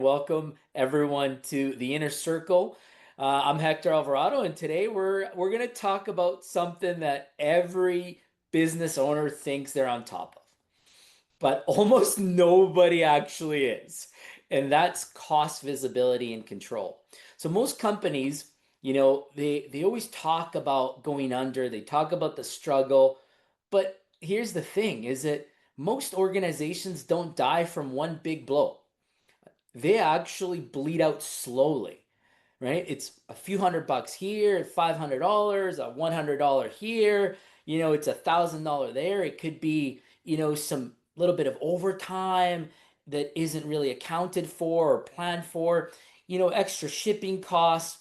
Welcome everyone to the Inner Circle. I'm Hector Alvarado, and today we're going to talk about something that every business owner thinks they're on top of, but almost nobody actually is, and that's cost visibility and control. So most companies, they always talk about going under, they talk about the struggle, but here's the thing: is that most organizations don't die from one big blow. They actually bleed out slowly, right? It's a few $100 here, $500, a $100 here, it's $1,000 there. It could be, some little bit of overtime that isn't really accounted for or planned for, extra shipping costs,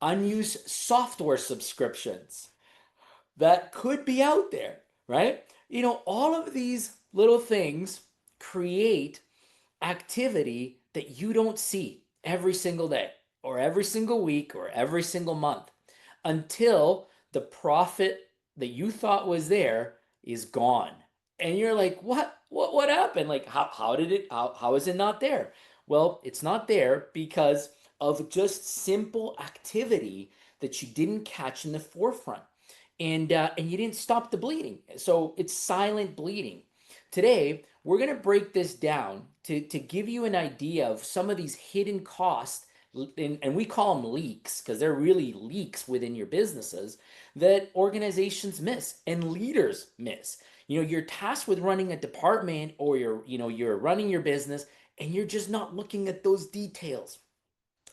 unused software subscriptions that could be out there, right? All of these little things create activity that you don't see every single day or every single week or every single month until the profit that you thought was there is gone. And you're like, what happened? Like, how is it not there? Well, it's not there because of just simple activity that you didn't catch in the forefront. And you didn't stop the bleeding. So it's silent bleeding. Today, we're going to break this down to give you an idea of some of these hidden costs, and we call them leaks because they're really leaks within your businesses that organizations miss and leaders miss. You're tasked with running a department, or you're running your business, and you're just not looking at those details.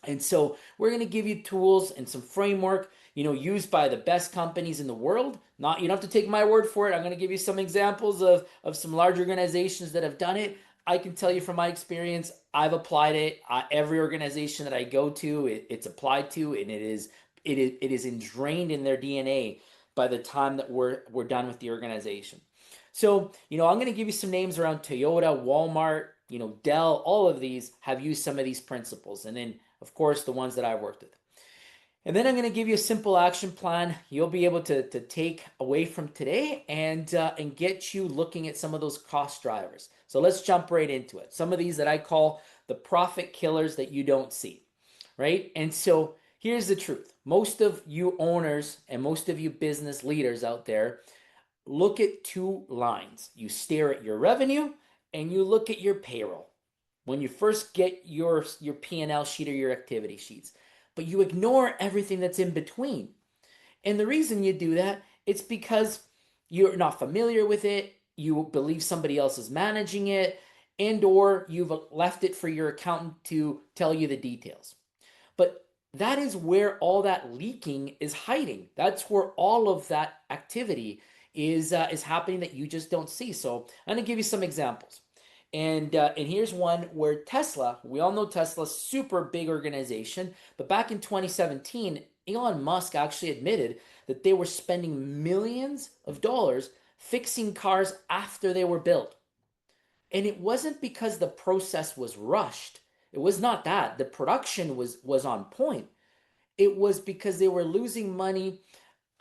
And so we're going to give you tools and some framework, used by the best companies in the world. Not, you don't have to take my word for it. I'm going to give you some examples of some large organizations that have done it. I can tell you from my experience, I've applied it. Every organization that I go to, it's applied to, and it is ingrained in their DNA by the time that we're done with the organization. So, I'm going to give you some names around Toyota, Walmart, Dell. All of these have used some of these principles, and then of course the ones that I've worked with. And then I'm going to give you a simple action plan you'll be able to take away from today and get you looking at some of those cost drivers. So let's jump right into it. Some of these that I call the profit killers that you don't see, right? And so here's the truth. Most of you owners and most of you business leaders out there look at two lines. You stare at your revenue and you look at your payroll when you first get your P&L sheet or your activity sheets, but you ignore everything that's in between. And the reason you do that, it's because you're not familiar with it, you believe somebody else is managing it, and or you've left it for your accountant to tell you the details. But that is where all that leaking is hiding. That's where all of that activity is happening that you just don't see. So I'm going to give you some examples. And here's one where Tesla, we all know Tesla, super big organization, but back in 2017, Elon Musk actually admitted that they were spending millions of dollars fixing cars after they were built. And it wasn't because the process was rushed. It was not that. The production was on point. It was because they were losing money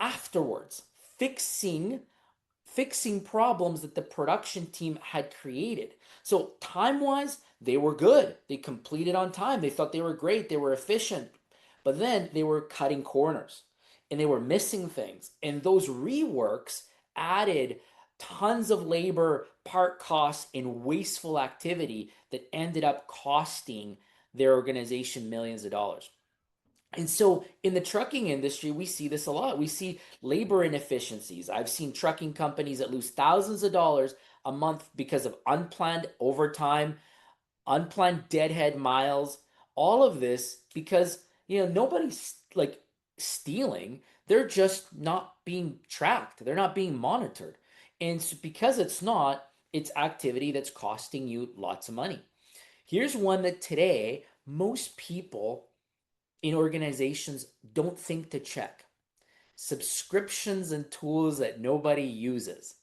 afterwards, fixing problems that the production team had created. So time-wise, they were good. They completed on time. They thought they were great. They were efficient. But then they were cutting corners and they were missing things. And those reworks added tons of labor, part costs, and wasteful activity that ended up costing their organization millions of dollars. And so in the trucking industry, we see this a lot. We see labor inefficiencies. I've seen trucking companies that lose thousands of dollars a month because of unplanned overtime, unplanned deadhead miles, all of this because, nobody's like stealing. They're just not being tracked. They're not being monitored. And so because it's activity that's costing you lots of money. Here's one that today most people in organizations don't think to check: subscriptions and tools that nobody uses.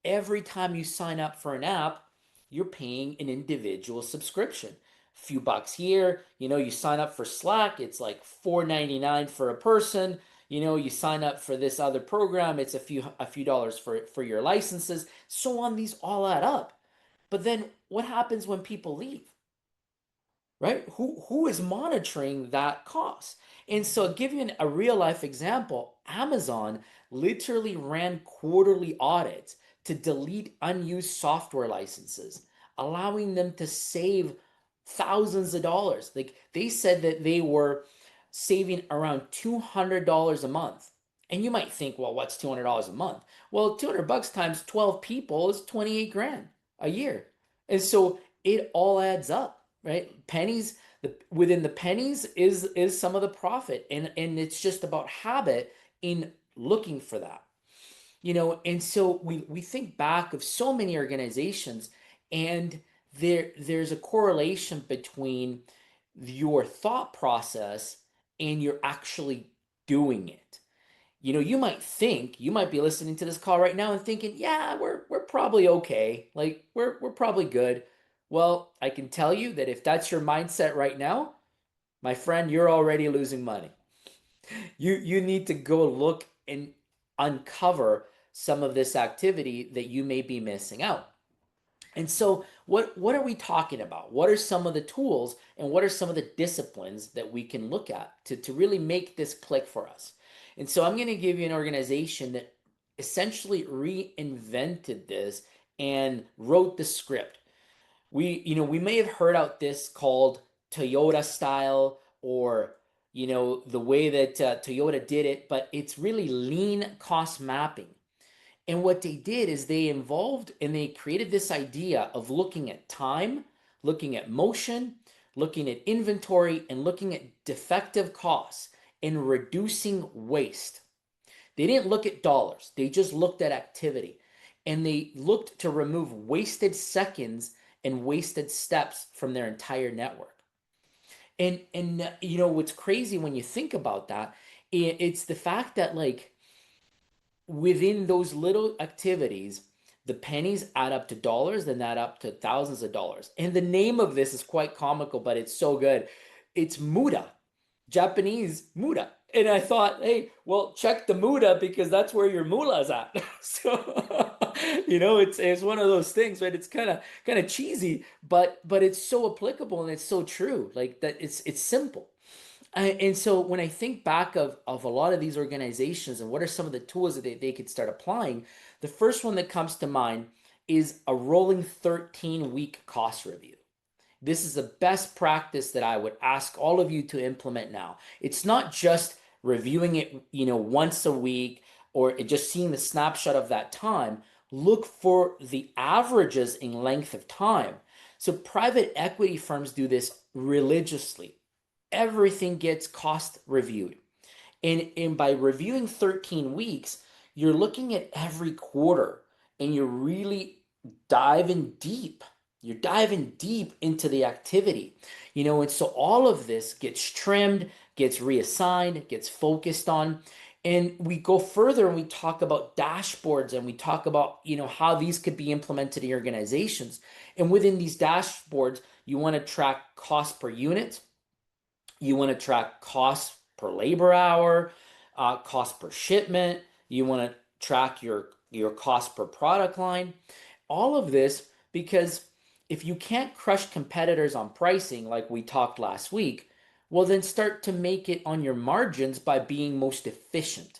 Every time you sign up for an app, you're paying an individual subscription. A few bucks here, you sign up for Slack, it's like $4.99 for a person. You sign up for this other program, it's a few dollars for your licenses, so on. These all add up. But then what happens when people leave? right? Who is monitoring that cost? And so I'll give you a real life example. Amazon literally ran quarterly audits to delete unused software licenses, allowing them to save thousands of dollars. Like they said that they were saving around $200 a month. And you might think, well, what's $200 a month? Well, 200 bucks times 12 people is 28 grand a year. And so it all adds up, right? Pennies, within the pennies is some of the profit. And it's just about habit in looking for that. And so we think back of so many organizations, and there's a correlation between your thought process and you're actually doing it. You might be listening to this call right now and thinking, yeah, we're probably okay. Like we're probably good. Well, I can tell you that if that's your mindset right now, my friend, you're already losing money. You need to go look and uncover some of this activity that you may be missing out. And so what are we talking about? What are some of the tools and what are some of the disciplines that we can look at to really make this click for us? And so I'm going to give you an organization that essentially reinvented this and wrote the script. We may have heard out this called Toyota style, or the way that Toyota did it, but it's really lean cost mapping. And what they did is they involved and they created this idea of looking at time, looking at motion, looking at inventory, and looking at defective costs and reducing waste. They didn't look at dollars, they just looked at activity. And they looked to remove wasted seconds and wasted steps from their entire network. And what's crazy when you think about that, it's the fact that like within those little activities, the pennies add up to dollars, then add up to thousands of dollars. And the name of this is quite comical, but it's so good. It's Muda, Japanese Muda. And I thought, hey, well, check the Muda because that's where your moolah's at. So, it's one of those things, right? It's kind of cheesy, but it's so applicable and it's so true. Like that, it's simple. And so when I think back of a lot of these organizations and what are some of the tools that they could start applying, the first one that comes to mind is a rolling 13-week cost review. This is the best practice that I would ask all of you to implement now. It's not just reviewing it, once a week or just seeing the snapshot of that time. Look for the averages in length of time. So private equity firms do this religiously. Everything gets cost reviewed. And by reviewing 13 weeks, you're looking at every quarter and you're really diving deep. You're diving deep into the activity, and so all of this gets trimmed, gets reassigned, gets focused on. And we go further and we talk about dashboards and we talk about, how these could be implemented in organizations. And within these dashboards, you want to track cost per unit. You want to track cost per labor hour, cost per shipment. You want to track your cost per product line. All of this because if you can't crush competitors on pricing like we talked last week, well, then start to make it on your margins by being most efficient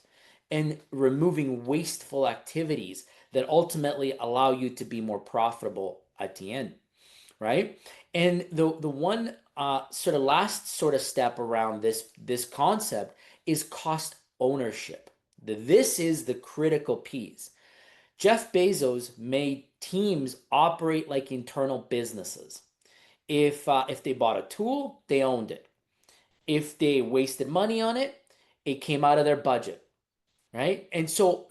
and removing wasteful activities that ultimately allow you to be more profitable at the end, right? And the one sort of last sort of step around this concept is cost ownership. This is the critical piece. Jeff Bezos made teams operate like internal businesses. If they bought a tool, they owned it. If they wasted money on it, it came out of their budget, right? And so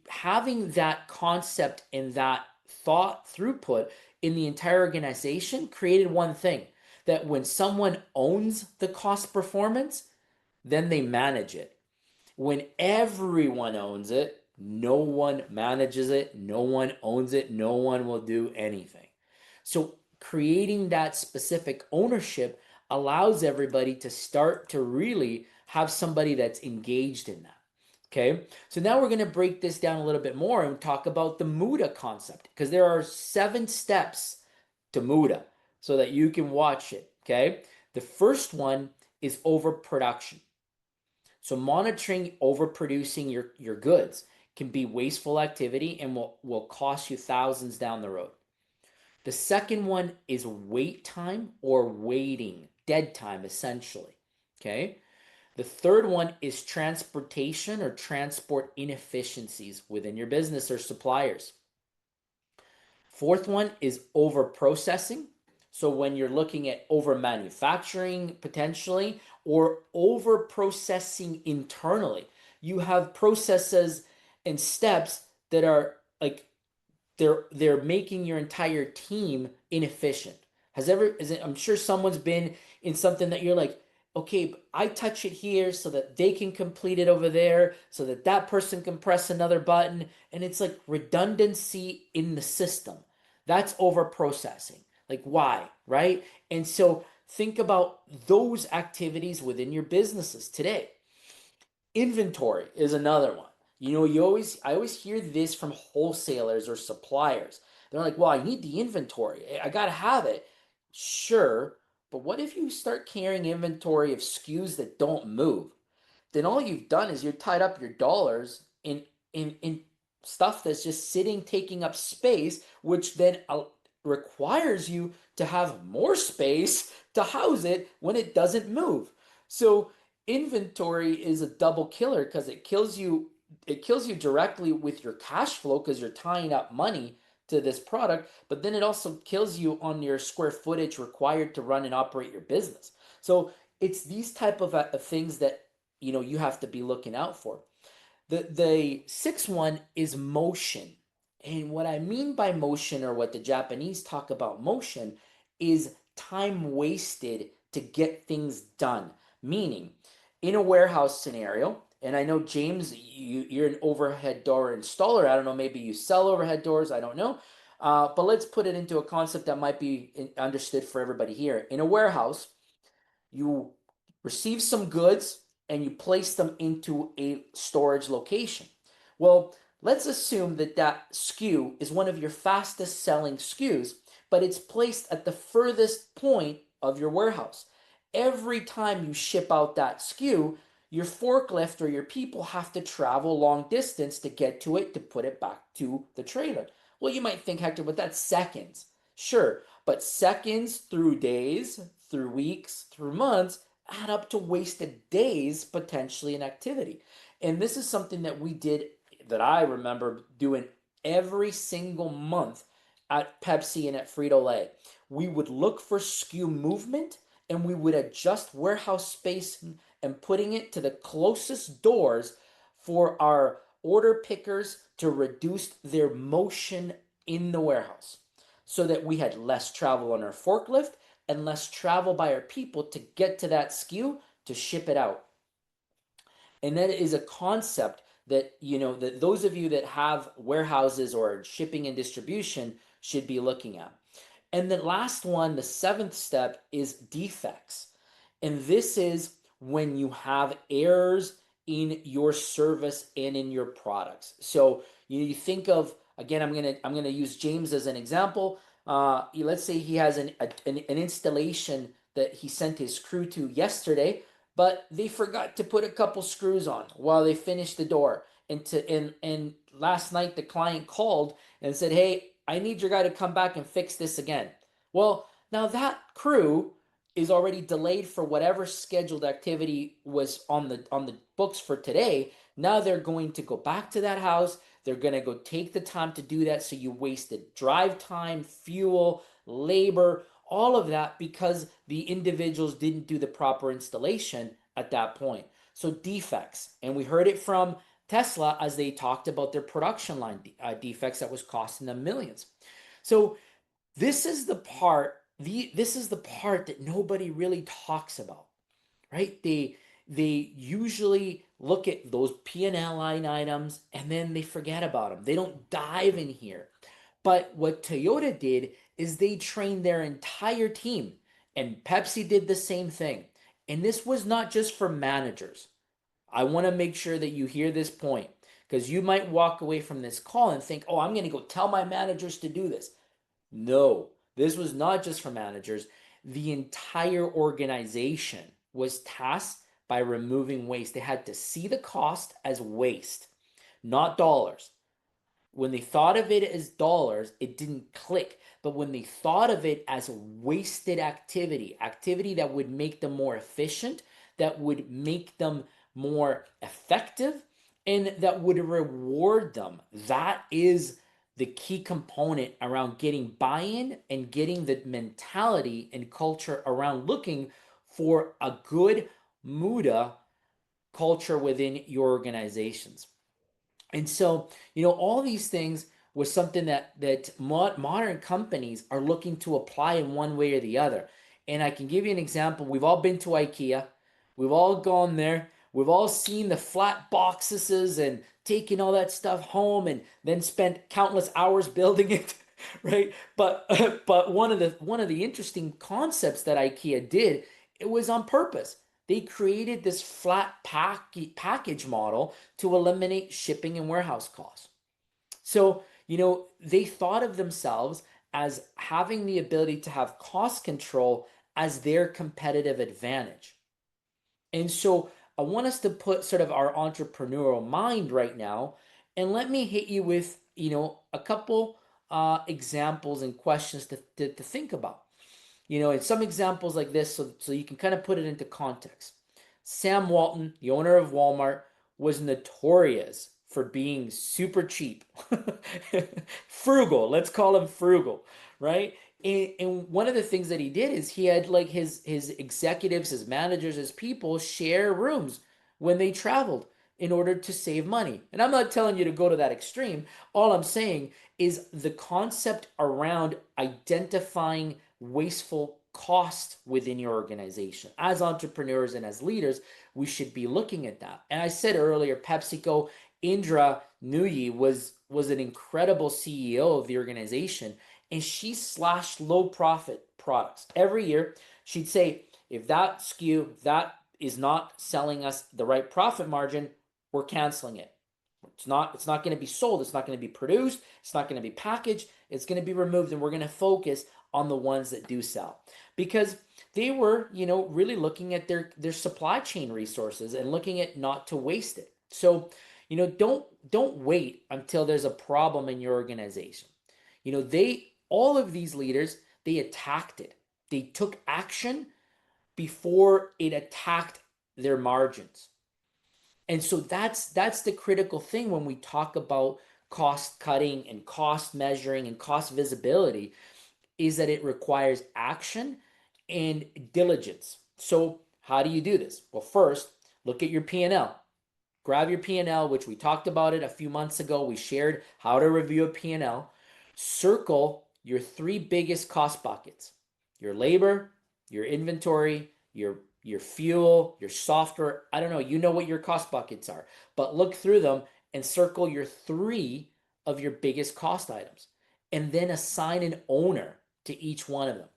having that concept and that thought throughput in the entire organization created one thing, that when someone owns the cost performance, then they manage it. When everyone owns it, no one manages it, no one owns it, no one will do anything. So creating that specific ownership allows everybody to start to really have somebody that's engaged in that. Okay, so now we're going to break this down a little bit more and talk about the Muda concept, because there are 7 steps to Muda so that you can watch it. Okay. The first one is overproduction. So monitoring overproducing your goods can be wasteful activity and will cost you thousands down the road. The second one is wait time or waiting, dead time essentially. Okay. The third one is transportation or transport inefficiencies within your business or suppliers. Fourth one is over processing. So when you're looking at over manufacturing potentially or over processing internally, you have processes and steps that are like they're making your entire team inefficient. I'm sure someone's been in something that you're like, okay, but I touch it here so that they can complete it over there, so that that person can press another button, and it's like redundancy in the system. That's over processing. Like why, right? And so think about those activities within your businesses today. Inventory is another one. I always hear this from wholesalers or suppliers. They're like, well, I need the inventory. I got to have it. Sure, but what if you start carrying inventory of SKUs that don't move? Then all you've done is you're tied up your dollars in stuff that's just sitting taking up space, which then requires you to have more space to house it when it doesn't move. So inventory is a double killer because it kills you directly with your cash flow because you're tying up money to this product, but then it also kills you on your square footage required to run and operate your business. So it's these type of things that you have to be looking out for. The sixth one is motion. And what I mean by motion, or what the Japanese talk about motion, is time wasted to get things done. Meaning, in a warehouse scenario, and I know, James, you're an overhead door installer. I don't know, maybe you sell overhead doors. I don't know. But let's put it into a concept that might be understood for everybody here. In a warehouse, you receive some goods and you place them into a storage location. Well, let's assume that that SKU is one of your fastest selling SKUs, but it's placed at the furthest point of your warehouse. Every time you ship out that SKU, your forklift or your people have to travel long distance to get to it to put it back to the trailer. Well, you might think, Hector, but that's seconds. Sure, but seconds through days, through weeks, through months add up to wasted days potentially in activity. And this is something that we did, that I remember doing every single month at Pepsi and at Frito-Lay. We would look for SKU movement and we would adjust warehouse space and putting it to the closest doors for our order pickers to reduce their motion in the warehouse so that we had less travel on our forklift and less travel by our people to get to that SKU to ship it out. And that is a concept that that those of you that have warehouses or shipping and distribution should be looking at. And the last one, the seventh step, is defects. And this is when you have errors in your service and in your products. So you think of, again, I'm gonna use James as an example. Let's say he has an installation that he sent his crew to yesterday, but they forgot to put a couple screws on while they finished the door. And last night the client called and said, "Hey, I need your guy to come back and fix this again." Well, now that crew is already delayed for whatever scheduled activity was on the books for today. Now they're going to go back to that house. They're going to go take the time to do that. So you wasted drive time, fuel, labor, all of that because the individuals didn't do the proper installation at that point. So defects. And we heard it from Tesla as they talked about their production line defects that was costing them millions. So this is the part that nobody really talks about, right? They usually look at those P&L line items and then they forget about them. They don't dive in here. But what Toyota did is they trained their entire team, and Pepsi did the same thing. And this was not just for managers. I want to make sure that you hear this point because you might walk away from this call and think, "Oh, I'm going to go tell my managers to do this." No, this was not just for managers. the entire organization was tasked by removing waste. They had to see the cost as waste, not dollars. When they thought of it as dollars, it didn't click. But when they thought of it as wasted activity, activity that would make them more efficient, that would make them more effective, and that would reward them, that is the key component around getting buy-in and getting the mentality and culture around looking for a good Muda culture within your organizations. And so, all these things was something that modern companies are looking to apply in one way or the other. And I can give you an example. We've all been to IKEA. We've all gone there. We've all seen the flat boxes and taken all that stuff home and then spent countless hours building it, right? But but one of the interesting concepts that IKEA did, it was on purpose. They created this flat package model to eliminate shipping and warehouse costs. So, they thought of themselves as having the ability to have cost control as their competitive advantage. And so, I want us to put sort of our entrepreneurial mind right now, and let me hit you with, a couple examples and questions to think about. And some examples like this, so you can kind of put it into context. Sam Walton, the owner of Walmart, was notorious for being super cheap. Frugal, let's call him frugal, right? And one of the things that he did is he had like his executives, his managers, his people share rooms when they traveled in order to save money. And I'm not telling you to go to that extreme. All I'm saying is the concept around identifying wasteful cost within your organization. As entrepreneurs and as leaders, we should be looking at that. And I said earlier, PepsiCo, Indra Nooyi was an incredible CEO of the organization, and she slashed low profit products. Every year, she'd say, if that SKU, that is not selling us the right profit margin, we're canceling it. It's not going to be sold. It's not going to be produced. It's not going to be packaged. It's going to be removed, and we're going to focus on the ones that do sell, because they were, really looking at their supply chain resources and looking at not to waste it. So, don't wait until there's a problem in your organization. All of these leaders, they attacked it. They took action before it attacked their margins. And so that's the critical thing when we talk about cost cutting and cost measuring and cost visibility, is that it requires action and diligence. So how do you do this? Well, first, look at your P&L. Grab your P&L, which we talked about it a few months ago. We shared how to review a P&L. Circle your three biggest cost buckets: your labor, your inventory, your fuel, your software. I don't know, you know what your cost buckets are, but look through them and circle your three of your biggest cost items, and then assign an owner to each one of them.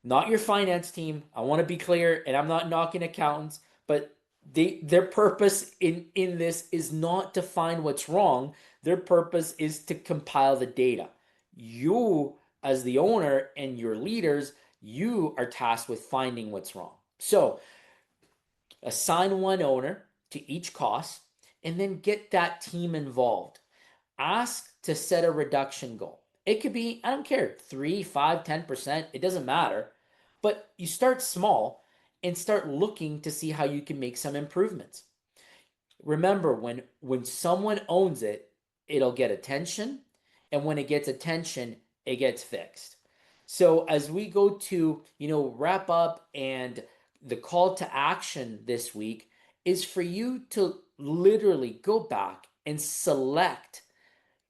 Not your finance team. I want to be clear, and I'm not knocking accountants, but their purpose in this is not to find what's wrong. Their purpose is to compile the data. You, as the owner and your leaders, you are tasked with finding what's wrong. So assign one owner to each cost, and then get that team involved. Ask to set a reduction goal. It could be, I don't care, 3, 5, 10%, it doesn't matter. But you start small and start looking to see how you can make some improvements. Remember, when someone owns it, it'll get attention, and when it gets attention, it gets fixed. So as we go to, wrap up, and the call to action this week is for you to literally go back and select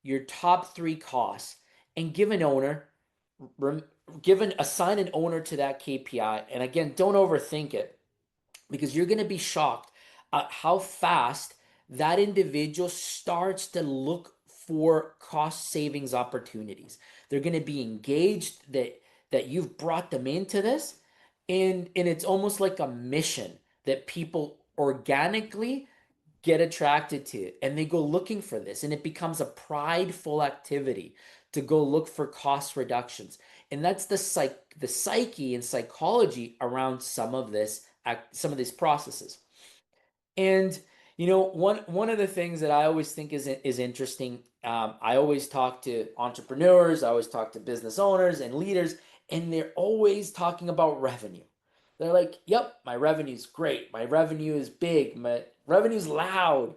your top 3 costs and give an owner, assign an owner to that KPI. And again, don't overthink it, because you're going to be shocked at how fast that individual starts to look for cost savings opportunities. They're going to be engaged that you've brought them into this, and it's almost like a mission that people organically get attracted to, and they go looking for this, and it becomes a prideful activity to go look for cost reductions. And that's the psyche and psychology around some of these processes. And one of the things that I always think is interesting. I always talk to entrepreneurs, I always talk to business owners and leaders, and they're always talking about revenue. They're like, "Yep, my revenue's great. My revenue is big. My revenue's loud."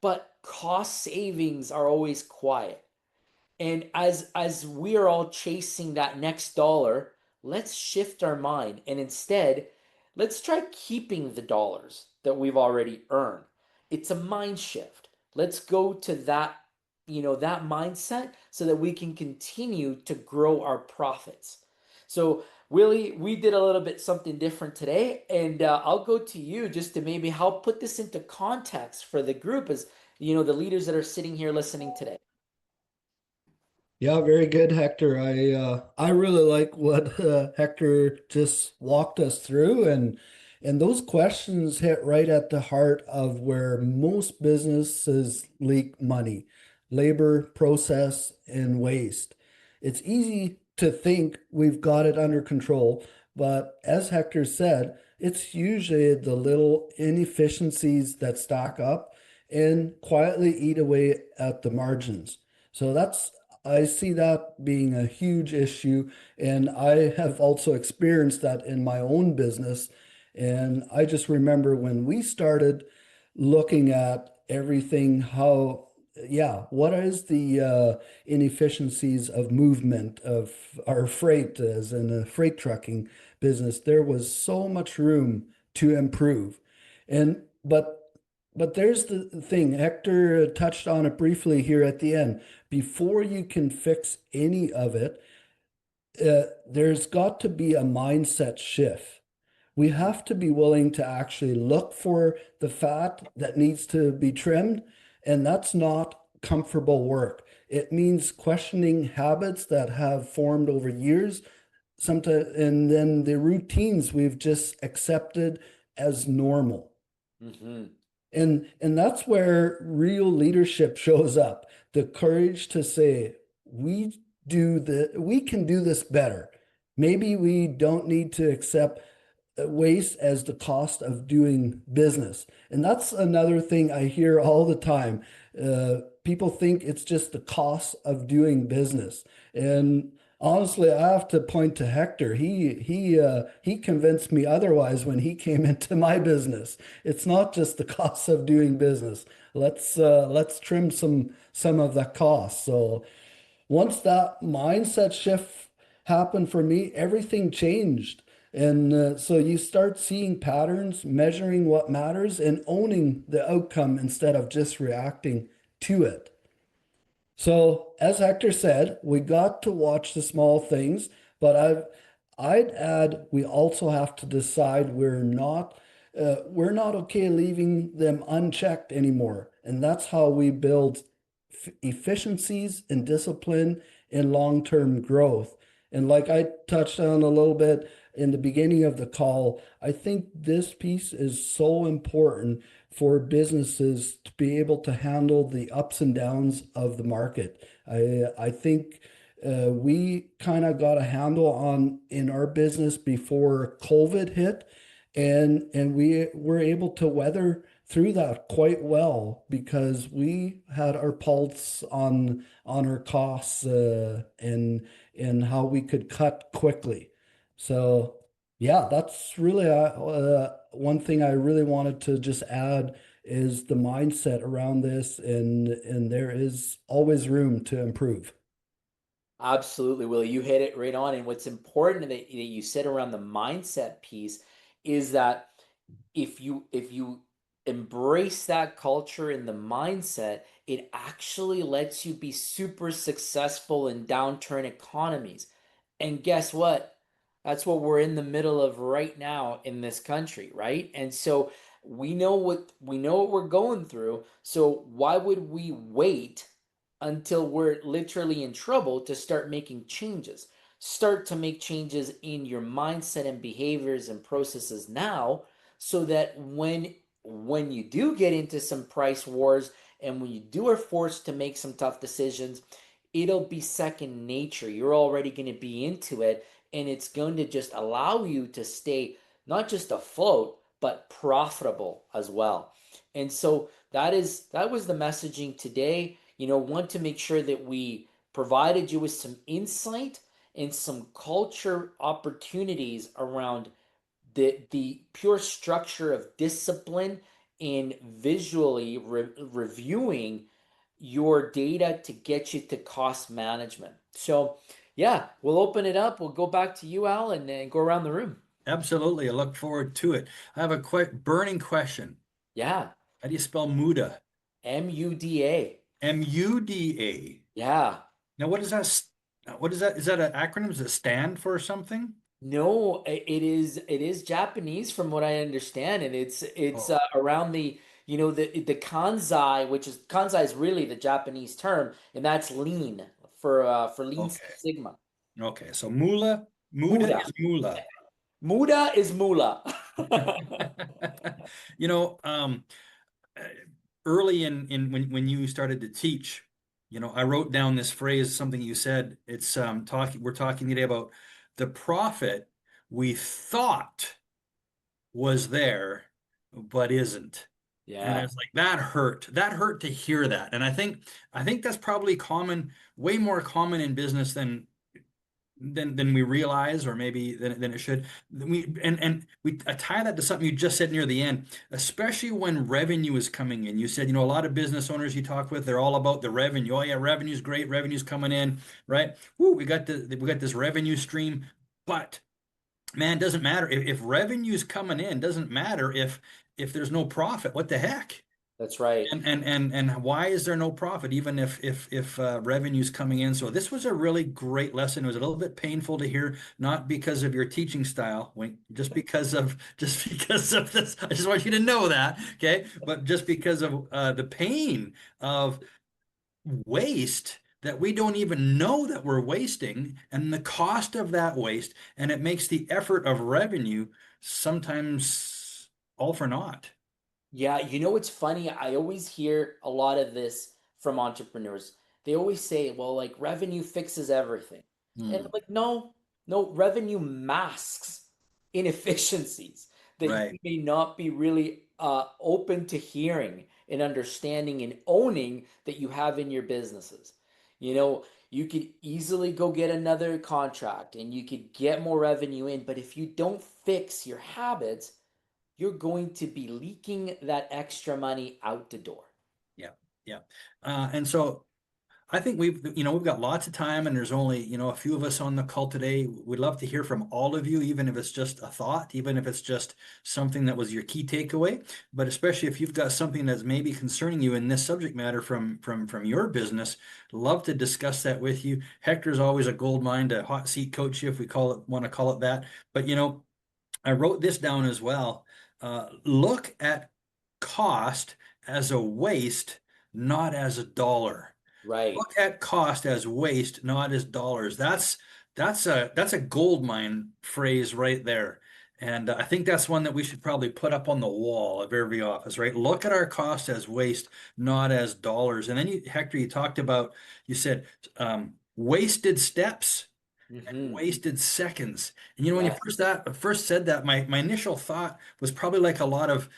But cost savings are always quiet. And as we are all chasing that next dollar, let's shift our mind and instead let's try keeping the dollars that we've already earned. It's a mind shift. Let's go to that mindset so that we can continue to grow our profits. So Willie, we did a little bit something different today, and I'll go to you just to maybe help put this into context for the group as the leaders that are sitting here listening today. Yeah, very good, Hector. I really like what Hector just walked us through, and those questions hit right at the heart of where most businesses leak money, labor, process, and waste. It's easy to think we've got it under control, but as Hector said, it's usually the little inefficiencies that stack up and quietly eat away at the margins. So I see that being a huge issue, and I have also experienced that in my own business. And I just remember when we started looking at everything, what is the inefficiencies of movement of our freight as in a freight trucking business? There was so much room to improve. And but there's the thing, Hector touched on it briefly here at the end. Before you can fix any of it, there's got to be a mindset shift. We have to be willing to actually look for the fat that needs to be trimmed, and that's not comfortable work. It means questioning habits that have formed over years, sometimes, and then the routines we've just accepted as normal. Mm-hmm. And that's where real leadership shows up. The courage to say, we can do this better. Maybe we don't need to accept waste as the cost of doing business. And that's another thing I hear all the time. People think it's just the cost of doing business. And honestly, I have to point to Hector. He convinced me otherwise when he came into my business. It's not just the cost of doing business. Let's trim some of the costs. So once that mindset shift happened for me, everything changed. And so you start seeing patterns, measuring what matters, and owning the outcome instead of just reacting to it. So, as Hector said, we got to watch the small things, but I'd add we also have to decide we're not okay leaving them unchecked anymore, and that's how we build efficiencies and discipline and long-term growth. And like I touched on a little bit in the beginning of the call, I think this piece is so important for businesses to be able to handle the ups and downs of the market. I think we kind of got a handle on in our business before COVID hit, and we were able to weather through that quite well because we had our pulse on our costs and how we could cut quickly. So yeah, that's really one thing I really wanted to just add is the mindset around this, and there is always room to improve. Absolutely, Willie. You hit it right on. And what's important that you said around the mindset piece is that if you embrace that culture and the mindset, it actually lets you be super successful in downturn economies. And guess what? That's what we're in the middle of right now in this country, right? And so we know what we're going through. So why would we wait until we're literally in trouble to start making changes? Start to make changes in your mindset and behaviors and processes now so that when you do get into some price wars and when you do are forced to make some tough decisions, it'll be second nature. You're already going to be into it, and it's going to just allow you to stay not just afloat, but profitable as well. And so that was the messaging today. Want to make sure that we provided you with some insight and some culture opportunities around the pure structure of discipline in visually reviewing your data to get you to cost management. So, yeah, we'll open it up. We'll go back to you, Al, and then go around the room. Absolutely. I look forward to it. I have a quick burning question. Yeah, How do you spell Muda? MUDA. Muda. Yeah. Now, what is that? What is that? Is that an acronym? Does it stand for something? No, it is Japanese from what I understand, and it's Oh, around the kanzai, which is kanzai is really the Japanese term, and that's lean for lean okay. Six Sigma. Okay. So Mula, Muda Muda. is Mula. Muda is mula. You know, uh, early in when you started to teach, I wrote down this phrase, something you said. It's we're talking today about the profit we thought was there, but isn't. And Yeah, it's like that hurt. That hurt to hear that. And I think that's probably common, way more common in business than we realize, or maybe than it should. We I tie that to something you just said near the end, especially when revenue is coming in. You said, a lot of business owners you talk with, they're all about the revenue. Oh yeah, revenue's great, revenue's coming in, right? Woo, we got this revenue stream, but man, doesn't matter if revenue's coming in, doesn't matter if there's no profit. What the heck? that's right. And why is there no profit even if revenue's coming in? So this was a really great lesson. It was a little bit painful to hear, not because of your teaching style, Wink, just because of this. I just want you to know that, okay? But just because of the pain of waste that we don't even know that we're wasting, and the cost of that waste, and it makes the effort of revenue sometimes all for naught. Yeah, it's funny. I always hear a lot of this from entrepreneurs. They always say, well, like revenue fixes everything. And I'm Hmm. like, no, no, revenue masks inefficiencies that Right. you may not be really open to hearing and understanding and owning that you have in your businesses. You could easily go get another contract and you could get more revenue in, but if you don't fix your habits, you're going to be leaking that extra money out the door. Yeah, yeah. And so I think we've got lots of time, and there's only, a few of us on the call today. We'd love to hear from all of you, even if it's just a thought, even if it's just something that was your key takeaway, but especially if you've got something that's maybe concerning you in this subject matter from your business, love to discuss that with you. Hector's always a gold mine to hot seat coach you, if we want to call it that. But I wrote this down as well. Look at cost as a waste, not as a dollar. Right. Look at cost as waste, not as dollars. That's a gold mine phrase right there. And I think that's one that we should probably put up on the wall of every office, right? Look at our cost as waste, not as dollars. And then Hector, you said wasted steps and Hmm. wasted seconds. And when you Yeah. first said that, my initial thought was probably like a lot of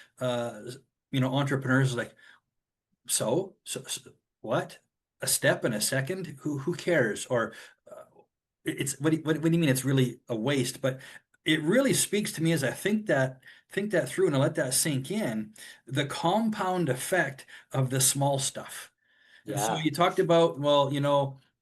entrepreneurs, like, so what? A step and a second? Who cares? Or it's what do you mean it's really a waste? But it really speaks to me as I think that through and I let that sink in, the compound effect of the small stuff. And so Yeah. you talked about, well,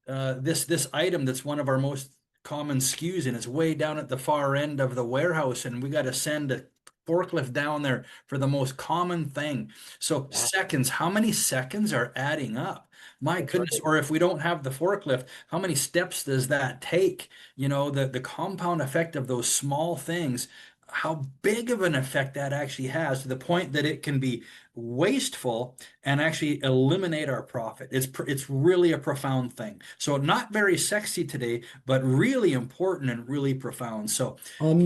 this item that's one of our most common SKUs, and it's way down at the far end of the warehouse, and we got to send a forklift down there for the most common thing. So Yeah. seconds, how many seconds are adding up? My That's goodness, right. or if we don't have the forklift, how many steps does that take? The compound effect of those small things, how big of an effect that actually has, to the point that it can be wasteful and actually eliminate our profit. It's really a profound thing. So not very sexy today, but really important and really profound. So On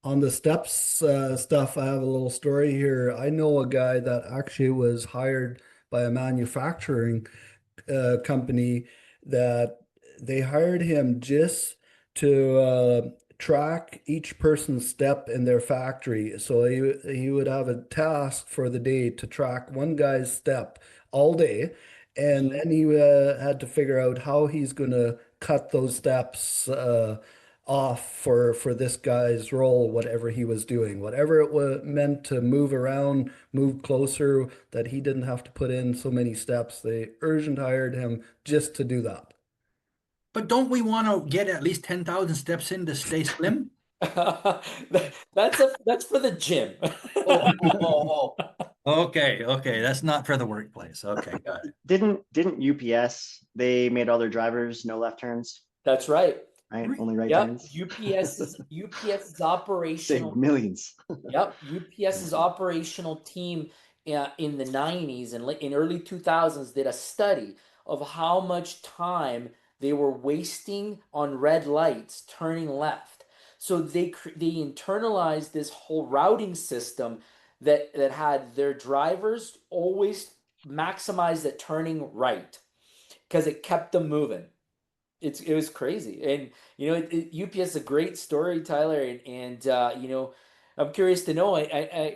one, the steps stuff, I have a little story here. I know a guy that actually was hired by a manufacturing company, that they hired him just to track each person's step in their factory. So he would have a task for the day to track one guy's step all day, and Mhm. then he had to figure out how he's going to cut those steps off for this guy's role, whatever he was doing, whatever it was meant to move around, move closer, that he didn't have to put in so many steps. They urgent hired him just to do that. But don't we want to get at least 10,000 steps in to stay slim? That's for the gym. Okay, okay, that's not for the workplace. Okay, got it. Didn't UPS, they made all their drivers no left turns, That's right. right? Only right Yep. turns. UPS's Saved operational. millions. Yep. UPS's operational team in the 90s and in early 2000s did a study of how much time they were wasting on red lights turning left. So they internalized this whole routing system that had their drivers always maximize at turning right because it kept them moving. It was crazy, and UPS is a great story, Tyler, and I'm curious to know,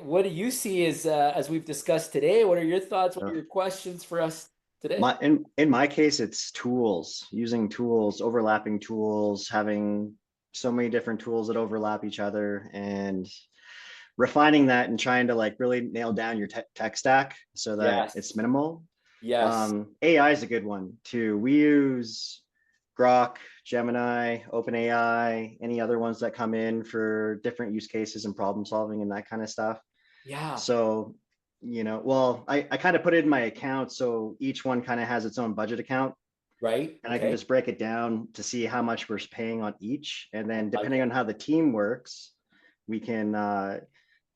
what do you see as we've discussed today? What are your thoughts? What are So your questions for us today? in my case, it's tools, using tools, overlapping tools, having so many different tools that overlap each other, and refining that and trying to like really nail down your tech stack so that it's Yes, minimal. yes, AI is a good one too. We use Grok, Gemini, OpenAI, any other ones that come in for different use cases and problem solving and that kind of stuff. yeah, So, well, I kind of put it in my account. So each one kind of has its own budget account. right, And I can okay, just break it down to see how much we're paying on each. And then like depending it. on how the team works, we can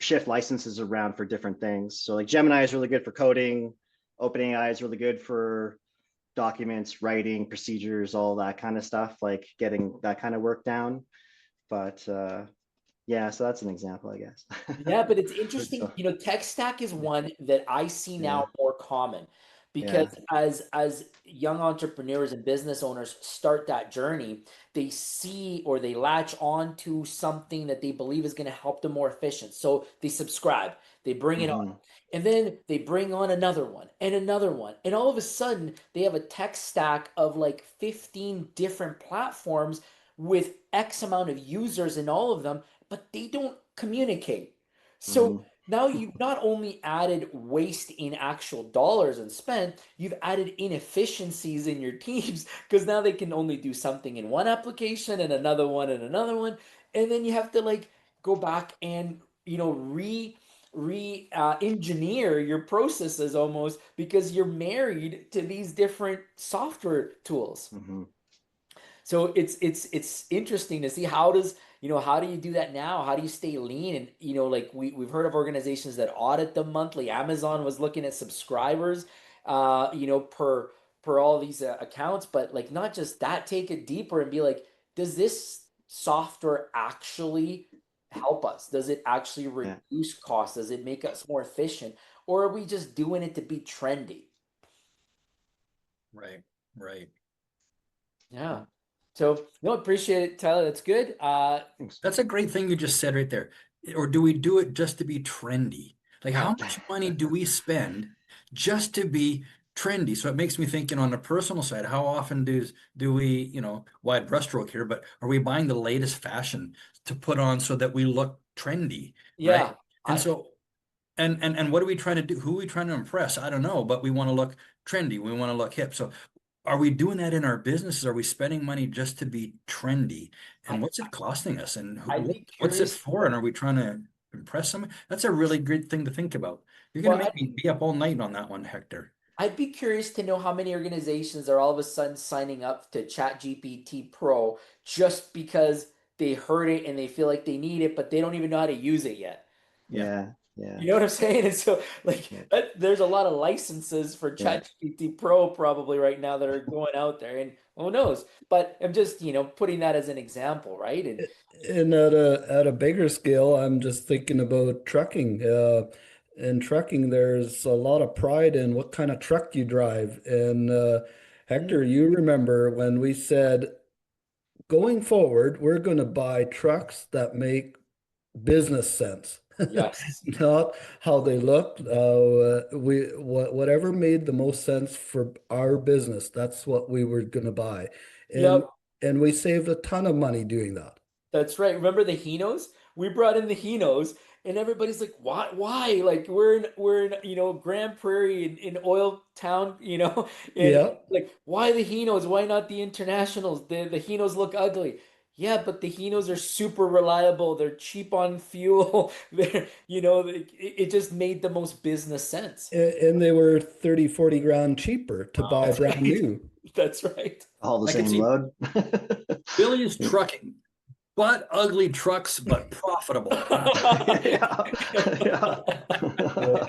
shift licenses around for different things. So like Gemini is really good for coding. OpenAI is really good for documents, writing, procedures, all that kind of stuff, like getting that kind of work down. But yeah, so that's an example, I guess. Yeah, but it's So interesting. Tech stack is one that I see yeah, now more common because yeah. as young entrepreneurs and business owners start that journey, they see or they latch on to something that they believe is going to help them more efficient. So they subscribe, they bring it on, Hmm. and then they bring on another one and another one. And all of a sudden, they have a tech stack of like 15 different platforms with X amount of users in all of them, but they don't communicate. So Hmm. now you've not only added waste in actual dollars and spent, you've added inefficiencies in your teams because now they can only do something in one application and another one and another one. And then you have to like go back and re engineer your processes almost because you're married to these different software tools. Hmm. So it's interesting to see how do you do that now? How do you stay lean? And like we've heard of organizations that audit them monthly. Amazon was looking at subscribers, per all these accounts, but like not just that, take it deeper and be like, does this software actually help us? Does it actually Yeah. reduce costs? Does it make us more efficient? Or are we just doing it to be trendy? Right, right. Yeah. So no, appreciate it, Tyler. That's good. Thanks. That's a great thing you just said right there. Or do we do it just to be trendy? Like, how Yeah. much money do we spend just to be trendy? So it makes me thinking on the personal side, how often do we, wide brushstroke here, but are we buying the latest fashion to put on so that we look trendy, right? Yeah. And I so and what are we trying to do? Who are we trying to impress? I don't know, but we want to look trendy. We want to look hip. So are we doing that in our businesses? Are we spending money just to be trendy? And I what's it costing us? And I'd be what's it curious to for? And know. are we trying to impress someone? That's a really great thing to think about. You're going to Well, make me be up all night on that one, Hector. I'd be curious to know how many organizations are all of a sudden signing up to ChatGPT Pro just because they heard it and they feel like they need it, but they don't even know how to use it yet. Yeah. Yeah, yeah, You know what I'm saying? And so, like, yeah, there's a lot of licenses for yeah. ChatGPT Pro probably right now that are going out there, and who knows? But I'm just, putting that as an example, right? And And at a bigger scale, I'm just thinking about trucking. In trucking, there's a lot of pride in what kind of truck you drive, and Hector, you remember when we said, going forward, we're going to buy trucks that make business sense, Yes. not how they look. Whatever made the most sense for our business, that's what we were going to buy, and Yep. and we saved a ton of money doing that. That's right. Remember the Hinos? We brought in the Hinos, and everybody's like, "Why? Why? Like we're in Grand Prairie in Oil Town, and Yeah, like why the Hinos? Why not the Internationals? The Hinos look ugly." Yeah, but the Hinos are super reliable. They're cheap on fuel. It just made the most business sense. and they were 30, 40 grand cheaper to buy That's brand right. new. That's right. All the I can same see load. Billy's trucking, but ugly trucks, but profitable. Yeah. Yeah.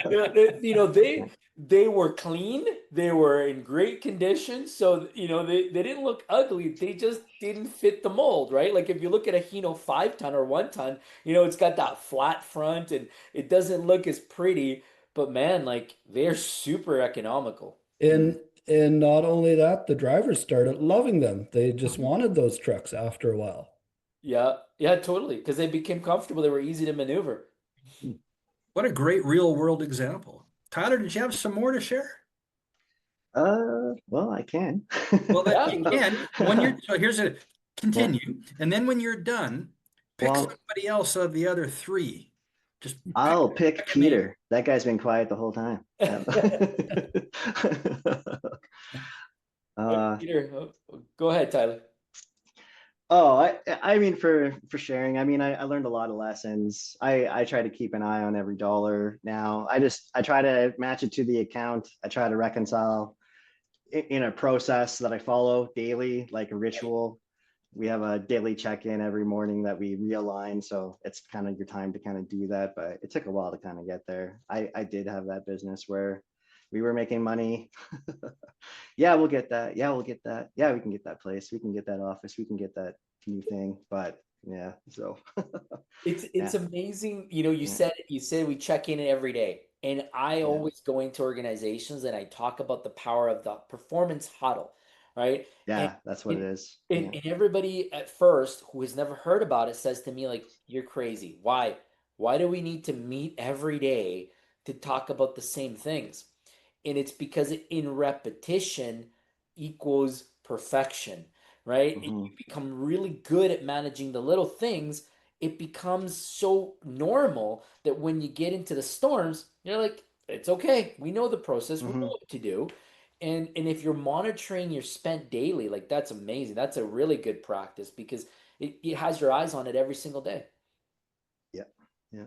Yeah. They were clean, they were in great condition, so they didn't look ugly, they just didn't fit the mold, right? Like if you look at a Hino 5 ton or 1 ton, it's got that flat front and it doesn't look as pretty, but man, like they're super economical. And and not only that, the drivers started loving them. They just wanted those trucks after a while. Yeah, yeah, totally, because they became comfortable, they were easy to maneuver. What a great real world example. Tyler, did you have some more to share? Well, I can. Well, that Yeah. you can. So here's a continue, and then when you're done, pick Well, somebody else of the other three. Just I'll pick pick a name. Peter. That guy's been quiet the whole time. Peter, go ahead, Tyler. Oh, I mean for sharing. I mean, I learned a lot of lessons. I try to keep an eye on every dollar now. I try to match it to the account. I try to reconcile in a process that I follow daily, like a ritual. We have a daily check-in every morning that we realign. So it's kind of your time to kind of do that. But it took a while to kind of get there. I did have that business where we were making money. Yeah, we'll get that. Yeah, we'll get that. Yeah, we can get that place. We can get that office. We can get that new thing. But yeah, so It's yeah, amazing. yeah, You said we check in every day. And I yeah, always go into organizations and I talk about the power of the performance huddle, right? And yeah, that's what it and, is. and, Yeah. and everybody at first who has never heard about it says to me, like, you're crazy. Why? Why do we need to meet every day to talk about the same things? And it's because in repetition equals perfection, right? And Hmm. you become really good at managing the little things. It becomes so normal that when you get into the storms, you're like, it's okay. We know the process. We know Hmm. what to do. And if you're monitoring your spent daily, like that's amazing. That's a really good practice because it has your eyes on it every single day. Yeah. Yeah.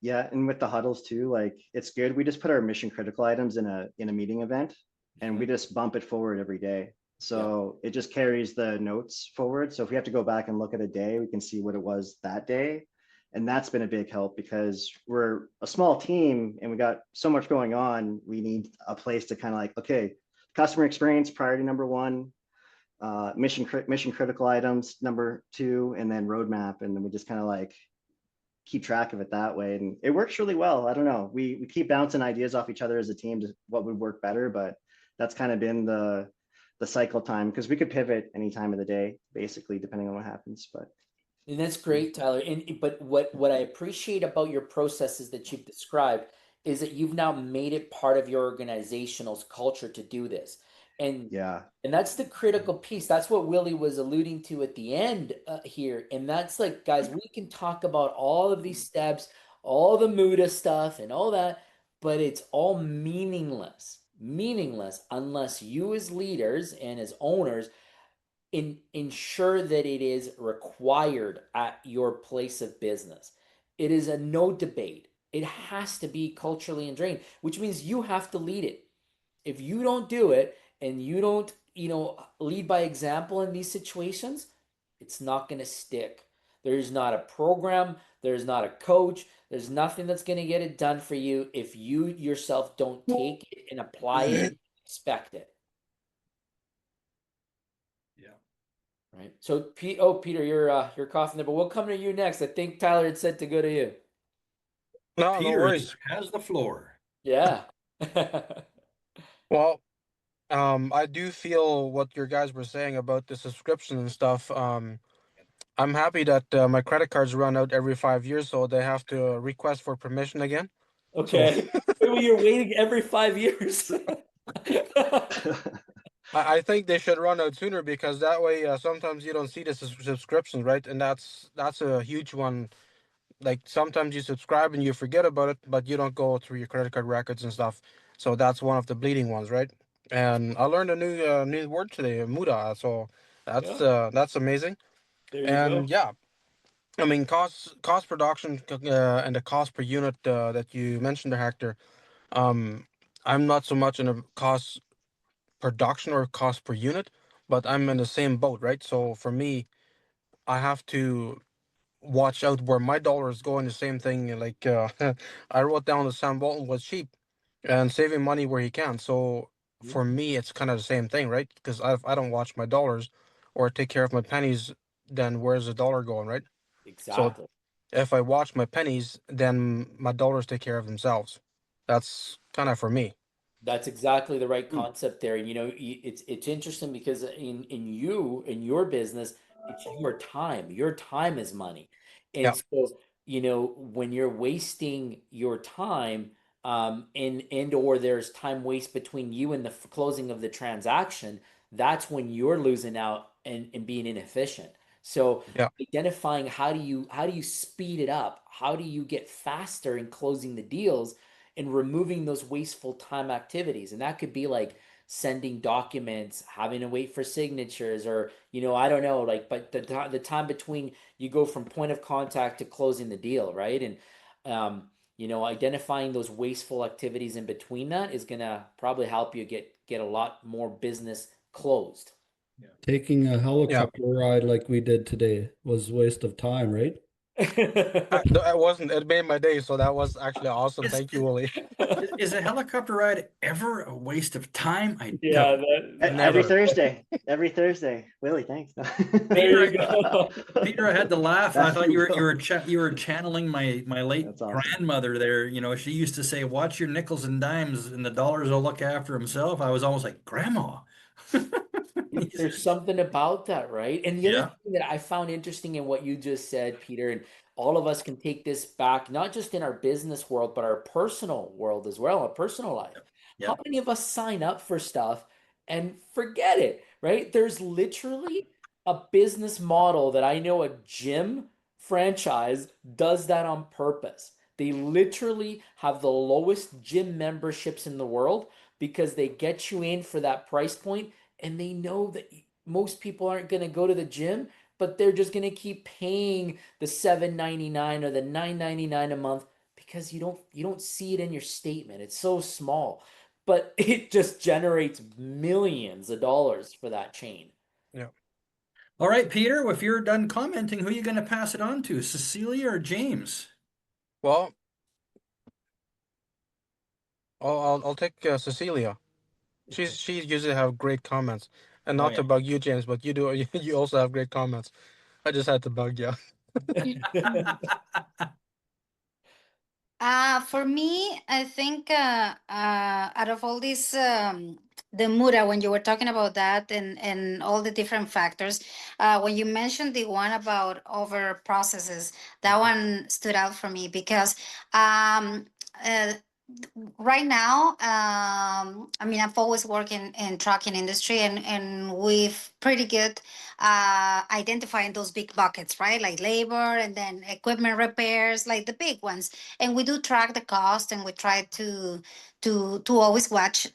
Yeah. And with the huddles too, like it's good. We just put our mission critical items in a meeting event and we Mhm. just bump it forward every day. Yeah. So it just carries the notes forward. So if we have to go back and look at a day, we can see what it was that day. And that's been a big help because we're a small team and we got so much going on. We need a place to kind of like, okay, customer experience, priority number one, mission critical items number two, and then roadmap. And then we just kind of like keep track of it that way. And it works really well. I don't know. We keep bouncing ideas off each other as a team to what would work better, but that's kind of been the cycle time because we could pivot any time of the day, basically, depending on what happens. But And that's great, Tyler. And but what I appreciate about your processes that you've described is that you've now made it part of your organizational culture to do this. And yeah. and that's the critical piece. That's what Willie was alluding to at the end here. And that's like, guys, we can talk about all of these steps, all the Muda stuff and all that, but it's all meaningless. Meaningless unless you as leaders and as owners ensure that it is required at your place of business. It is a no debate. It has to be culturally ingrained, which means you have to lead it. If you don't do it and you don't, lead by example in these situations, it's not going to stick. There's not a program, there's not a coach, there's nothing that's going to get it done for you if you yourself don't take it and apply it and expect it. Yeah. Right. So, Peter, you're coughing there, but we'll come to you next. I think Tyler had said to go to you. No, no Peter worries. has the floor. Yeah. Well, I do feel what your guys were saying about the subscription and stuff. I'm happy that my credit cards run out every 5 years, so they have to request for permission again. So Okay. Well, you're waiting every 5 years. I think they should run out sooner, because that way sometimes you don't see the subscriptions, right? And that's a huge one. Like sometimes you subscribe and you forget about it, but you don't go through your credit card records and stuff. So that's one of the bleeding ones, right? And I learned a new word today, Muda. So Yeah, that's amazing. there you And go. yeah, I mean cost production and the cost per unit that you mentioned there, Hector. Um, I'm not so much in a cost production or cost per unit, but I'm in the same boat, right? So for me, I have to watch out where my dollar is going. The same thing, like I wrote down that Sam Walton was cheap and saving money where he can. So for Yeah, me, it's kind of the same thing, right? Because if I don't watch my dollars or take care of my pennies, then where's the dollar going, right? So exactly. if I watch my pennies, then my dollars take care of themselves. That's kind of for me. That's exactly the right Hmm. concept there. You know, it's interesting because in your business, it's your time. Your time is money. Yeah, And so, you know, when you're wasting your time, and or there's time waste between you and the closing of the transaction, that's when you're losing out and being inefficient. So yeah, identifying how do you speed it up? How do you get faster in closing the deals? And removing those wasteful time activities. And that could be like sending documents, having to wait for signatures, or, you know, I don't know, like, but the time between you go from point of contact to closing the deal, right? And, you know, identifying those wasteful activities in between that is gonna probably help you get a lot more business closed. Taking a yeah. helicopter ride like we did today was a waste of time, right? No, it wasn't. It made my day, so that was actually awesome. Is, Thank you, Willie. is a helicopter ride ever a waste of time? I doubt. Yeah, Every Never. Thursday. Willie, thanks. there Peter, you go. Peter, I had to laugh. I That's thought real. you were channeling my late That's awesome. grandmother there. You know, she used to say, "Watch your nickels and dimes, and the dollars will look after himself." I was almost like, "Grandma." There's something about that, right? And the other Yeah, thing that I found interesting in what you just said, Peter, and all of us can take this back, not just in our business world, but our personal world as well, our personal life. How yeah. many of us sign up for stuff and forget it, right? There's literally a business model that I know a gym franchise does that on purpose. They literally have the lowest gym memberships in the world because they get you in for that price point and they know that most people aren't going to go to the gym, but they're just going to keep paying the 7.99 or the 9.99 a month because you don't see it in your statement. It's so small, but it just generates millions of dollars for that chain. Yeah. All right, Peter, if you're done commenting, who are you going to pass it on to, Cecilia or James? Well, I'll take Cecilia. She usually have great comments, and Oh not to yeah. bug you, James, but you do you also have great comments. I just had to bug you. For me, I think out of all these, the Muda, when you were talking about that and all the different factors, when you mentioned the one about over processes, that one stood out for me because uh, right now, I mean, I've always worked in trucking industry, and we've pretty good identifying those big buckets, right? Like labor and then equipment repairs, like the big ones. And we do track the cost, and we try to always watch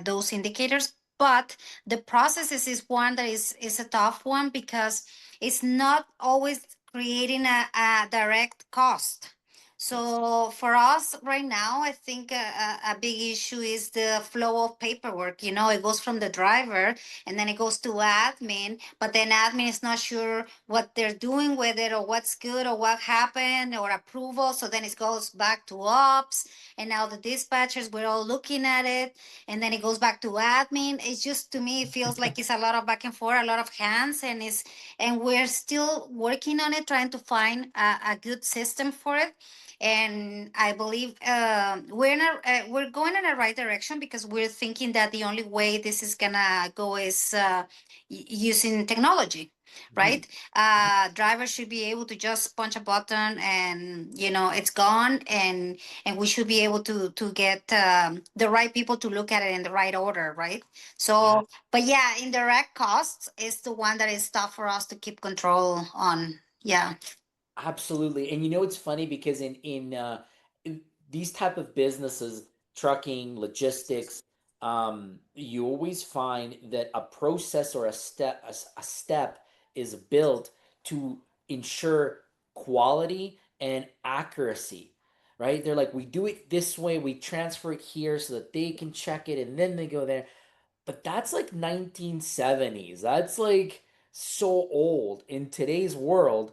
those indicators. But the processes is one that is a tough one because it's not always creating a direct cost. So for us right now, I think a big issue is the flow of paperwork. You know, it goes from the driver and then it goes to admin, but then admin is not sure what they're doing with it or what's good or what happened or approval. So then it goes back to ops, and now the dispatchers, we're all looking at it, and then it goes back to admin. It's just, to me, it feels like it's a lot of back and forth, a lot of hands, and we're still working on it, trying to find a good system for it. And I believe we're going in the right direction, because we're thinking that the only way this is gonna go is using technology, right? Drivers should be able to just punch a button and it's gone, and we should be able to get the right people to look at it in the right order, right? So, but yeah, indirect costs is the one that is tough for us to keep control on. Yeah. Absolutely. And you know it's funny because in these type of businesses, trucking, logistics, you always find that a process or a step is built to ensure quality and accuracy, right? They're like, we do it this way, we transfer it here so that they can check it and then they go there. But that's like 1970s. That's like so old. In today's world,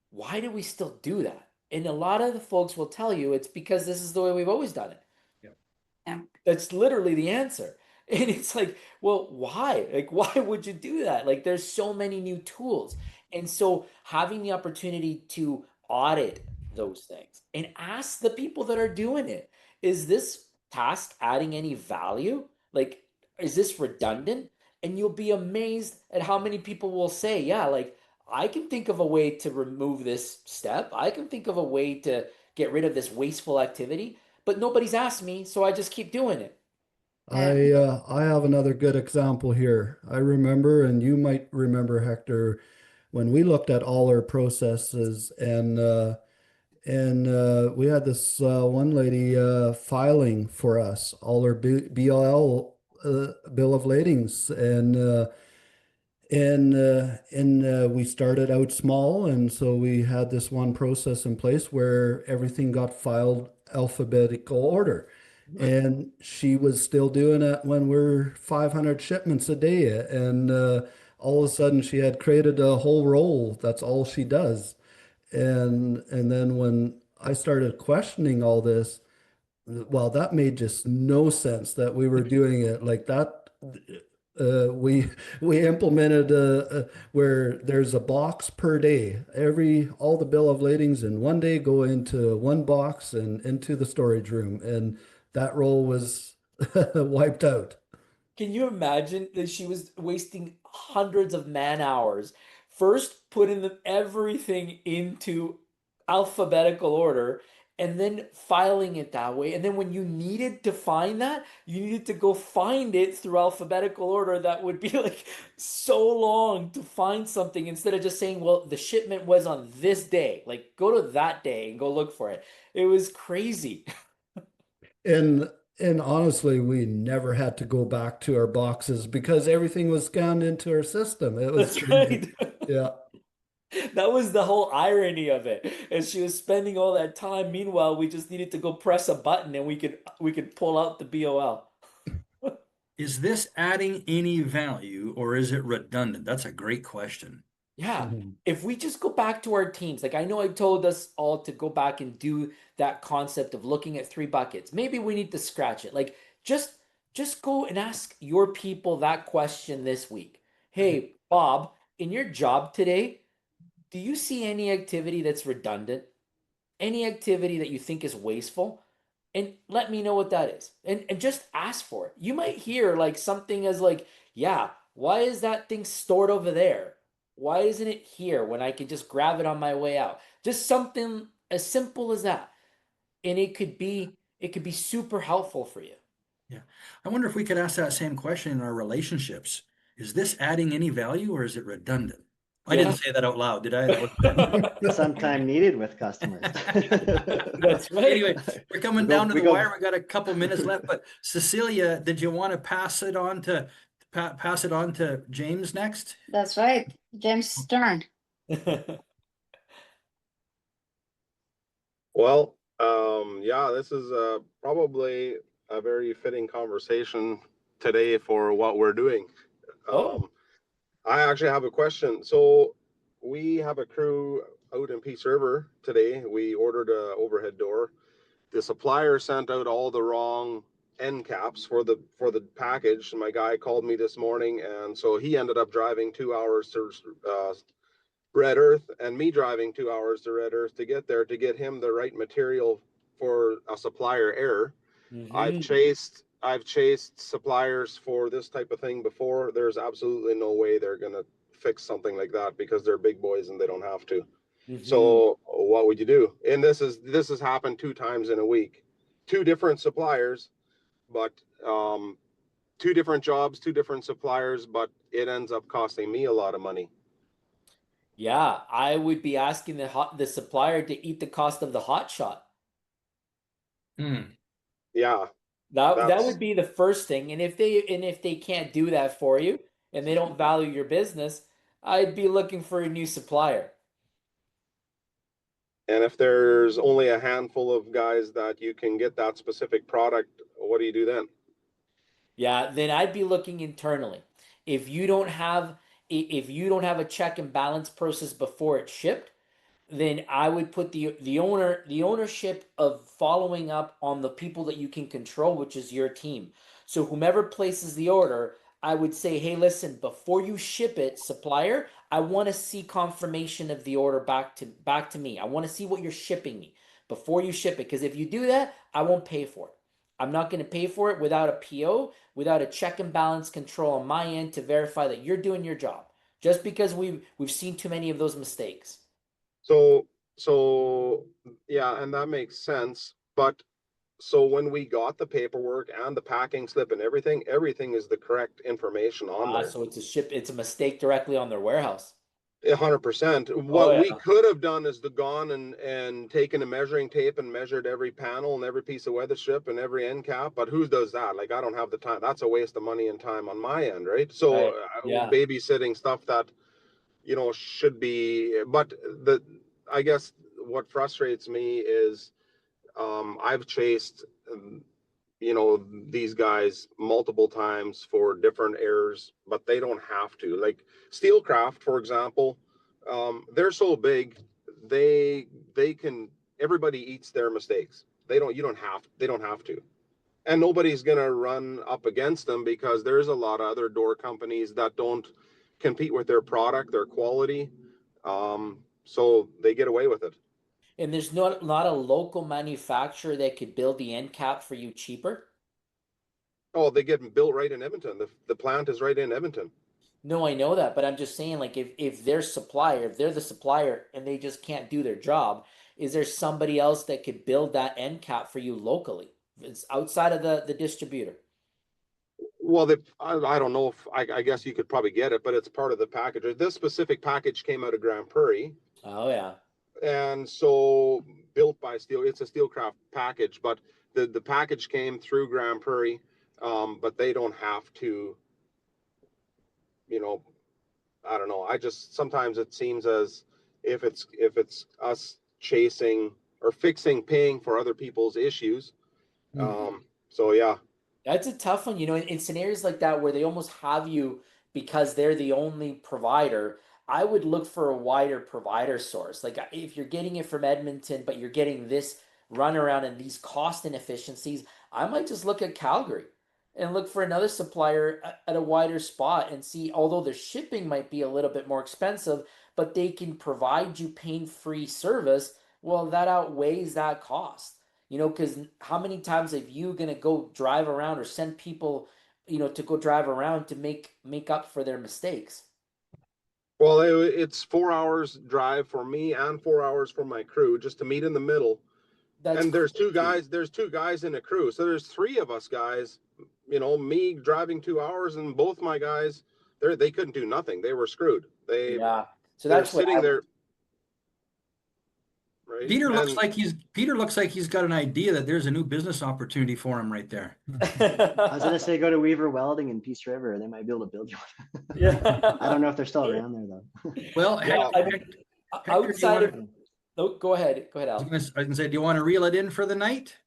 why do we still do that? And a lot of the folks will tell you it's because this is the way we've always done it. Yeah. That's literally the answer. And it's like, well, why? Like, why would you do that? Like, there's so many new tools. And so having the opportunity to audit those things and ask the people that are doing it, is this task adding any value? Like, is this redundant? And you'll be amazed at how many people will say, yeah, like, I can think of a way to remove this step. I can think of a way to get rid of this wasteful activity, but nobody's asked me, so I just keep doing it. I have another good example here. I remember, and you might remember, Hector, when we looked at all our processes, and we had this one lady filing for us all our BLL bill of ladings, and we started out small, and so we had this one process in place where everything got filed alphabetical order. And she was still doing it when we're 500 shipments a day. And all of a sudden, she had created a whole roll. That's all she does. And then when I started questioning all this, well, that made just no sense that we were doing it like that. We implemented where there's a box per day. All the bill of ladings in one day go into one box and into the storage room, and that role was wiped out. Can you imagine that she was wasting hundreds of man hours first putting everything into alphabetical order and then filing it that way? And then when you needed to find that, you needed to go find it through alphabetical order. That would be like so long to find something instead of just saying, well, the shipment was on this day. Like go to that day and go look for it. It was crazy. And and honestly, we never had to go back to our boxes because everything was scanned into our system. It was That's crazy. right. Yeah. That was the whole irony of it. And she was spending all that time. Meanwhile, we just needed to go press a button and we could pull out the BOL. Is this adding any value or is it redundant? That's a great question. Yeah. Mhm. If we just go back to our teams, like I know I told us all to go back and do that concept of looking at 3 buckets. Maybe we need to scratch it. Like just go and ask your people that question this week. Hey, Bob, in your job today, do you see any activity that's redundant? Any activity that you think is wasteful? And let me know what that is. And just ask for it. You might hear like something as like, yeah, why is that thing stored over there? Why isn't it here when I can just grab it on my way out? Just something as simple as that. And it could be super helpful for you. Yeah. I wonder if we could ask that same question in our relationships. Is this adding any value or is it redundant? I Yeah. didn't say that out loud, did I? That was Sometime needed with customers. That's right. Anyway, we're coming We go- down to we the go- wire. We got a couple minutes left, but Cecilia, did you want to pass it on to James next? That's right. James Stern. Well, yeah, this is probably a very fitting conversation today for what we're doing. Oh. I actually have a question. So we have a crew out in Peace River today. We ordered a overhead door. The supplier sent out all the wrong end caps for the package. My guy called me this morning, and so he ended up driving 2 hours to Red Earth and me driving 2 hours to Red Earth to get there to get him the right material for a supplier error. I've chased suppliers for this type of thing before. There's absolutely no way they're gonna fix something like that because they're big boys and they don't have to. So what would you do? And this has happened 2 times in a week. 2 different suppliers, but 2 different jobs, 2 different suppliers, but it ends up costing me a lot of money. Yeah, I would be asking the supplier to eat the cost of the hot shot. Yeah, That that's would be the first thing. And if they can't do that for you and they don't value your business, I'd be looking for a new supplier. and if there's only a handful of guys that you can get that specific product, what do you do then? Yeah, then I'd be looking internally. If you don't have a check and balance process before it's shipped, then I would put the ownership of following up on the people that you can control, which is your team. So whomever places the order, I would say, hey, listen, before you ship it, supplier, I want to see confirmation of the order back to me. I want to see what you're shipping me before you ship it. Because if you do that, I won't pay for it. I'm not going to pay for it without a PO, without a check and balance control on my end to verify that you're doing your job. Just because we've seen too many of those mistakes. So yeah, and that makes sense. But so when we got the paperwork and the packing slip and everything is the correct information on there. So it's a mistake directly on their warehouse. 100%. Oh What we yeah. could have done is gone and taken a measuring tape and measured every panel and every piece of weather strip and every end cap. But who does that? Like, I don't have the time. That's a waste of money and time on my end, right? So Right. Yeah. babysitting stuff that should be. But I guess what frustrates me is I've chased these guys multiple times for different errors, but they don't have to. Like Steelcraft, for example, they're so big, they can. Everybody eats their mistakes. They don't have to, and nobody's gonna run up against them because there's a lot of other door companies that don't compete with their product, their quality, so they get away with it. And there's not a local manufacturer that could build the end cap for you cheaper. Oh, they get built right in Edmonton. The plant is right in Edmonton. No, I know that, but I'm just saying, like, if they're the supplier and they just can't do their job, is there somebody else that could build that end cap for you locally? It's outside of the distributor. Well, I don't know if I guess you could probably get it, but it's part of the package. This specific package came out of Grand Prairie, Oh yeah. and so built by Steel. It's a Steelcraft package, but the package came through Grand Prairie, but they don't have to. I don't know. I just sometimes it seems as if it's us chasing or fixing, paying for other people's issues. So yeah. That's a tough one, in scenarios like that where they almost have you because they're the only provider. I would look for a wider provider source. Like if you're getting it from Edmonton, but you're getting this runaround and these cost inefficiencies, I might just look at Calgary and look for another supplier at a wider spot and see, although the shipping might be a little bit more expensive, but they can provide you pain-free service. Well, that outweighs that cost. Because how many times have you gonna go drive around or send people, to go drive around to make up for their mistakes? Well, it's 4 hours drive for me and 4 hours for my crew just to meet in the middle. That's And there's two crazy. guys. There's 2 guys in a crew, so there's 3 of us guys. Me driving 2 hours, and both my guys, they couldn't do nothing. They were screwed. Yeah. So They're that's what sitting I there, right? Peter looks like he's got an idea that there's a new business opportunity for him right there. I was gonna say go to Weaver Welding in Peace River. They might be able to build you one. Yeah. I don't know if they're still around there though. Well, Yeah. Outside of, oh, go ahead, I Al. was gonna say, do you want to reel it in for the night?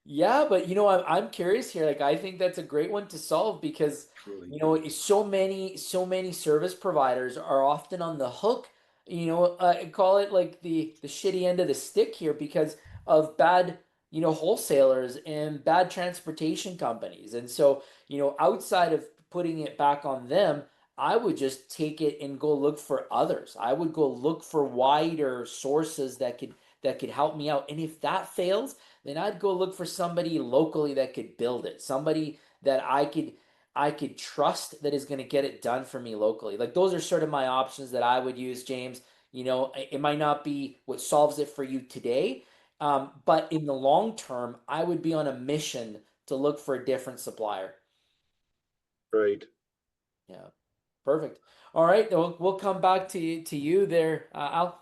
Yeah, but I'm curious here. Like, I think that's a great one to solve because Truly. so many service providers are often on the hook. Call it like the shitty end of the stick here because of bad wholesalers and bad transportation companies. And so outside of putting it back on them, I would just take it and go look for others. I would go look for wider sources that could help me out. And if that fails, then I'd go look for somebody locally that could build it. Somebody that I could trust that is going to get it done for me locally. Like those are sort of my options that I would use, James. You know, it might not be what solves it for you today, but in the long term, I would be on a mission to look for a different supplier. Right. Yeah, perfect. All right, we'll come back to you there, Al.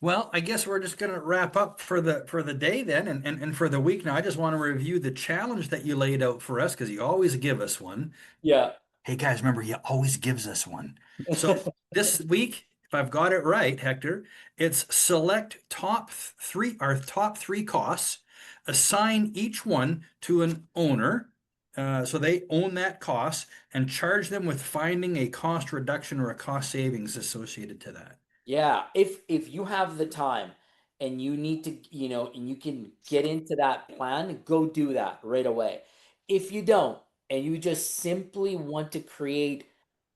Well, I guess we're just gonna wrap up for the day then and for the week. Now, I just want to review the challenge that you laid out for us because you always give us one. Yeah. Hey guys, remember he always gives us one. So this week, if I've got it right, Hector, it's select our top three costs, assign each one to an owner. So they own that cost and charge them with finding a cost reduction or a cost savings associated to that. Yeah, if you have the time and you need to, you know, and you can get into that plan, go do that right away. If you don't, and you just simply want to create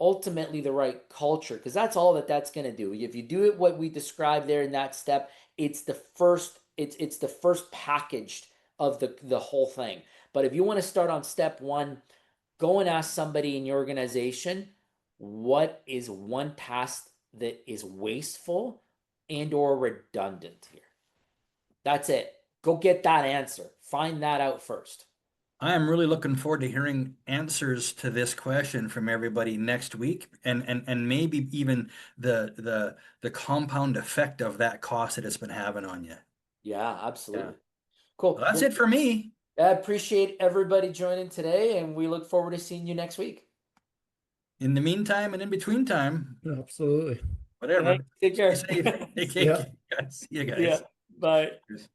ultimately the right culture, because that's all that's going to do. If you do it what we described there in that step, it's the first packaged of the whole thing. But if you want to start on step one, go and ask somebody in your organization, what is one task that is wasteful and or redundant here? That's it. Go get that answer. Find that out first. I am really looking forward to hearing answers to this question from everybody next week, and maybe even the compound effect of that cost that it's been having on you. Yeah, absolutely. Yeah. Cool. Well, that's it for me. I appreciate everybody joining today, and we look forward to seeing you next week. In the meantime and in between time, Absolutely. whatever. Hey, take care. Stay safe. Hey, Yeah. guys. See you guys. Yeah. Bye. Cheers.